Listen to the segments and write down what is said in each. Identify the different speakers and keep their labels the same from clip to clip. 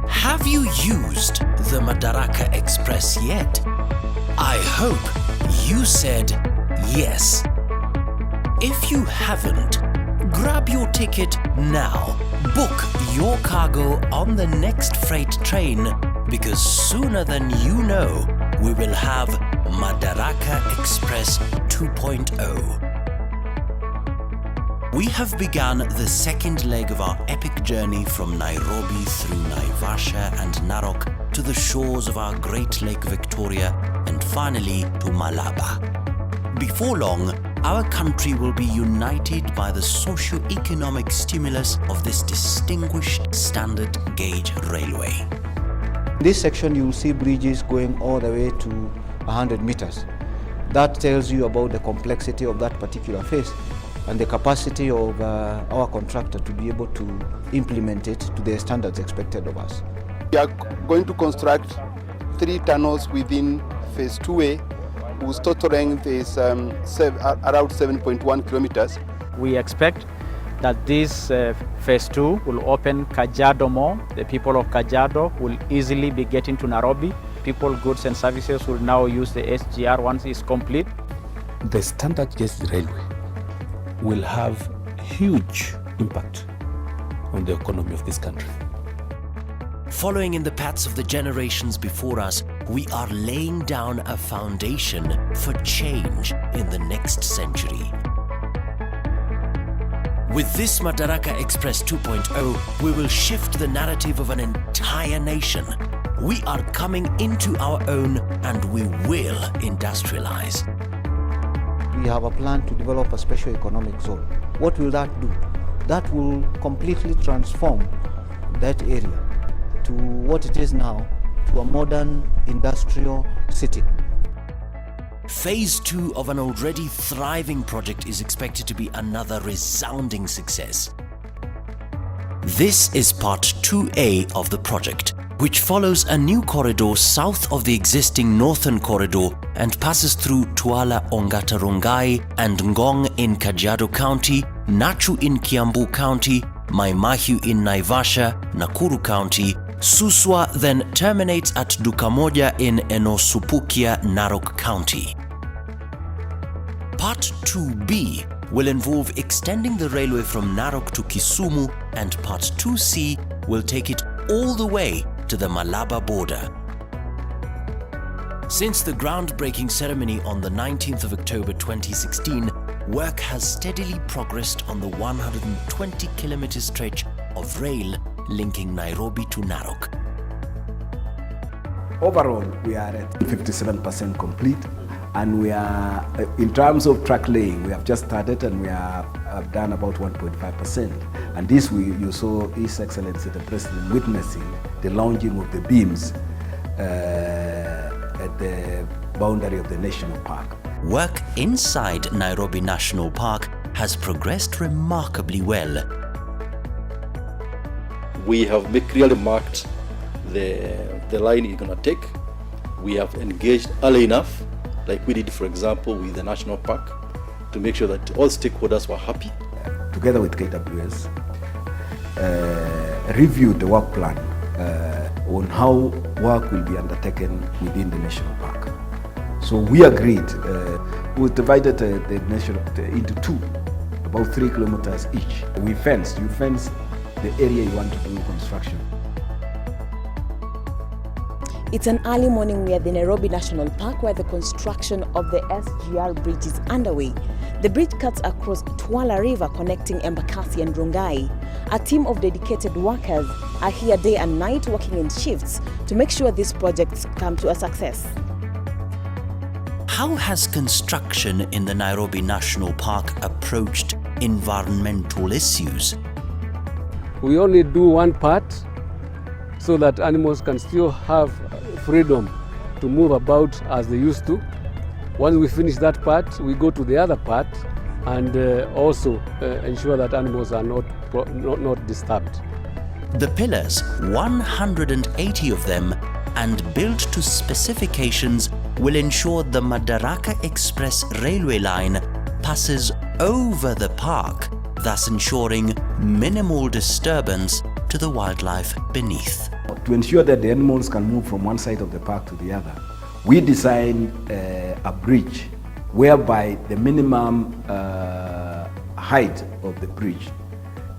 Speaker 1: Have you used the Madaraka Express yet? I hope you said yes. If you haven't, grab your ticket now. Book your cargo on the next freight train, because sooner than you know, we will have Madaraka Express 2.0. We have begun the second leg of our epic journey from Nairobi through Naivasha and Narok to the shores of our Great Lake Victoria and finally to Malaba. Before long, our country will be united by the socio-economic stimulus of this distinguished standard gauge railway.
Speaker 2: In this section you will see bridges going all the way to 100 meters. That tells you about the complexity of that particular phase and the capacity of our contractor to be able to implement it to the standards expected of us.
Speaker 3: We are going to construct 3 tunnels within phase 2A, whose total length is around 7.1 kilometers.
Speaker 4: We expect that this phase 2 will open Kajiado more. The people of Kajiado will easily be getting to Nairobi. People, goods and services will now use the SGR once it's complete.
Speaker 5: The standard gauge railway will have huge impact on the economy of this country.
Speaker 1: Following in the paths of the generations before us, we are laying down a foundation for change in the next century. With this Madaraka Express 2.0, we will shift the narrative of an entire nation. We are coming into our own and we will industrialize.
Speaker 2: We have a plan to develop a special economic zone. What will that do? That will completely transform that area to what it is now, to a modern industrial city.
Speaker 1: Phase 2 of an already thriving project is expected to be another resounding success. This is part 2A of the project, which follows a new corridor south of the existing northern corridor and passes through Tuala Ongata Rongai and Ngong in Kajiado County, Nachu in Kiambu County, Mai Mahiu in Naivasha, Nakuru County. Suswa then terminates at Dukamoja in Enosupukia, Narok County. Part 2B will involve extending the railway from Narok to Kisumu, and Part 2C will take it all the way to the Malaba border. Since the groundbreaking ceremony on the 19th of October 2016, work has steadily progressed on the 120-kilometer stretch of rail linking Nairobi to Narok.
Speaker 6: Overall, we are at 57% complete, and we are, in terms of track laying, we have just started and we have done about 1.5%. And this you saw His Excellency the President witnessing the launching of the beams at the boundary of the national park.
Speaker 1: Work inside Nairobi National Park has progressed remarkably well.
Speaker 7: We have clearly marked the line you're going to take. We have engaged early enough, like we did, for example, with the national park, to make sure that all stakeholders were happy.
Speaker 6: Together with KWS, reviewed the work plan on how work will be undertaken within the national park. So we agreed, we divided the national into 2, about 3 kilometers each. We fenced, you fence the area you want to do construction.
Speaker 8: It's an early morning. We are at the Nairobi National Park, where the construction of the SGR bridge is underway. The bridge cuts across Tuala River, connecting Embakasi and Rongai. A team of dedicated workers are here day and night, working in shifts to make sure these projects come to a success.
Speaker 1: How has construction in the Nairobi National Park approached environmental issues?
Speaker 9: We only do one part so that animals can still have freedom to move about as they used to. Once we finish that part, we go to the other part and also ensure that animals are not disturbed.
Speaker 1: The pillars, 180 of them, and built to specifications, will ensure the Madaraka Express railway line passes over the park, thus ensuring minimal disturbance to the wildlife beneath.
Speaker 6: To ensure that the animals can move from one side of the park to the other, we designed a bridge whereby the minimum height of the bridge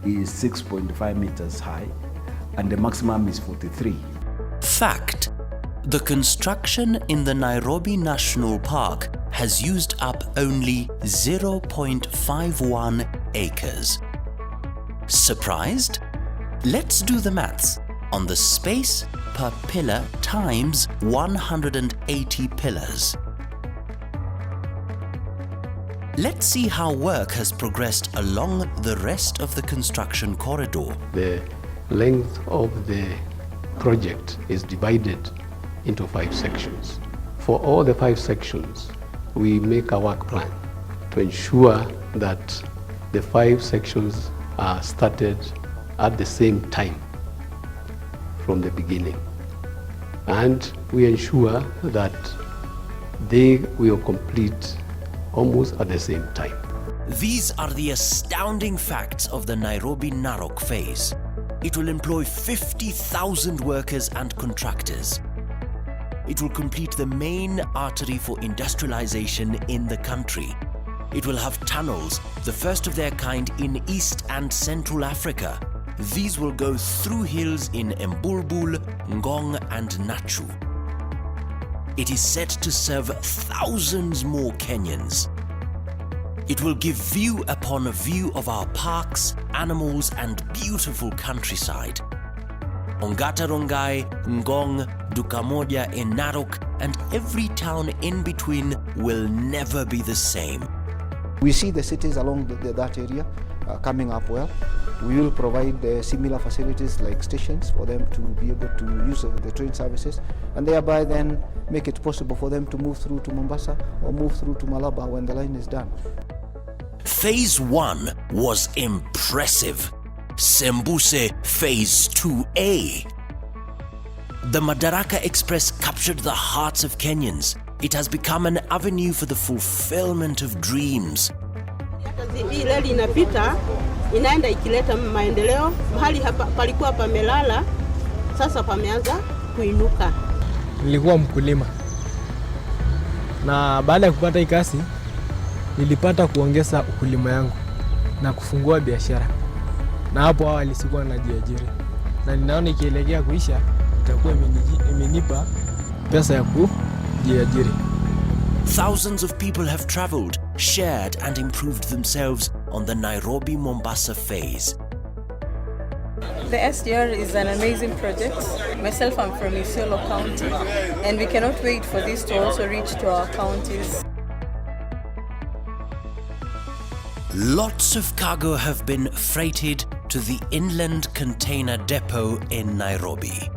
Speaker 6: is 6.5 meters high and the maximum is 43.
Speaker 1: Fact: the construction in the Nairobi National Park has used up only 0.51 acres. Surprised? Let's do the maths on the space per pillar times 180 pillars. Let's see how work has progressed along the rest of the construction corridor.
Speaker 9: The length of the project is divided into 5 sections. For all the 5 sections, we make a work plan to ensure that the 5 sections are started at the same time from the beginning. And we ensure that they will complete almost at the same time.
Speaker 1: These are the astounding facts of the Nairobi Narok phase. It will employ 50,000 workers and contractors. It will complete the main artery for industrialization in the country. It will have tunnels, the first of their kind in East and Central Africa. These will go through hills in Mbulbul, Ngong and Nachu. It is set to serve thousands more Kenyans. It will give view upon view of our parks, animals and beautiful countryside. Ongata Rongai, Ngong, Dukamoja in Narok and every town in between will never be the same.
Speaker 2: We see the cities along that area coming up well. We will provide similar facilities like stations for them to be able to use the train services and thereby then make it possible for them to move through to Mombasa or move through to Malaba when the line is done.
Speaker 1: Phase 1 was impressive. Sembuse Phase 2A. The Madaraka Express captured the hearts of Kenyans. It has become an avenue for the fulfillment of dreams.
Speaker 10: Hii reli inapita, inaenda ikileta maendeleo. Mahali hapa palikuwa pamelala, sasa pameanza kuinuka.
Speaker 11: Nilikuwa mkulima. Na baada ya kupata hii kazi, nilipata kuongeza ukulima yangu na kufungua biashara. Na hapo awali sikuwa najiajiri. Na ninaona ikielekea kuisha, itakuwa imenipa pesa ya kujiajiri.
Speaker 1: Thousands of people have traveled, shared and improved themselves on the Nairobi-Mombasa phase.
Speaker 12: The SGR is an amazing project. Myself, I'm from Isiolo County, and we cannot wait for this to also reach to our counties.
Speaker 1: Lots of cargo have been freighted to the inland container depot in Nairobi.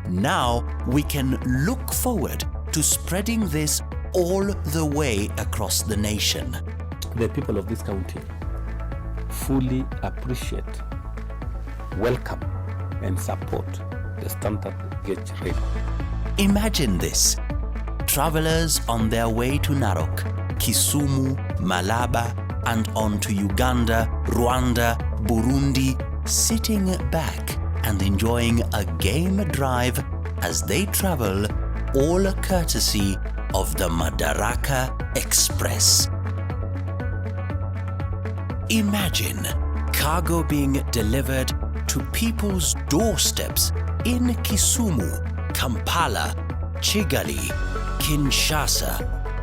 Speaker 1: Now we can look forward to spreading this all the way across the nation.
Speaker 5: The people of this county fully appreciate, welcome and support the standard gauge rail.
Speaker 1: Imagine this: travelers on their way to Narok, Kisumu, Malaba and on to Uganda, Rwanda, Burundi, sitting back and enjoying a game drive as they travel, all courtesy of the Madaraka Express. Imagine cargo being delivered to people's doorsteps in Kisumu, Kampala, Kigali, Kinshasa,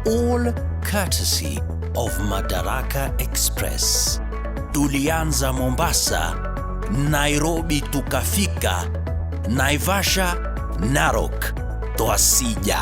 Speaker 1: all courtesy of Madaraka Express. Tulianza Mombasa, Nairobi tukafika, Naivasha, Narok, twasija.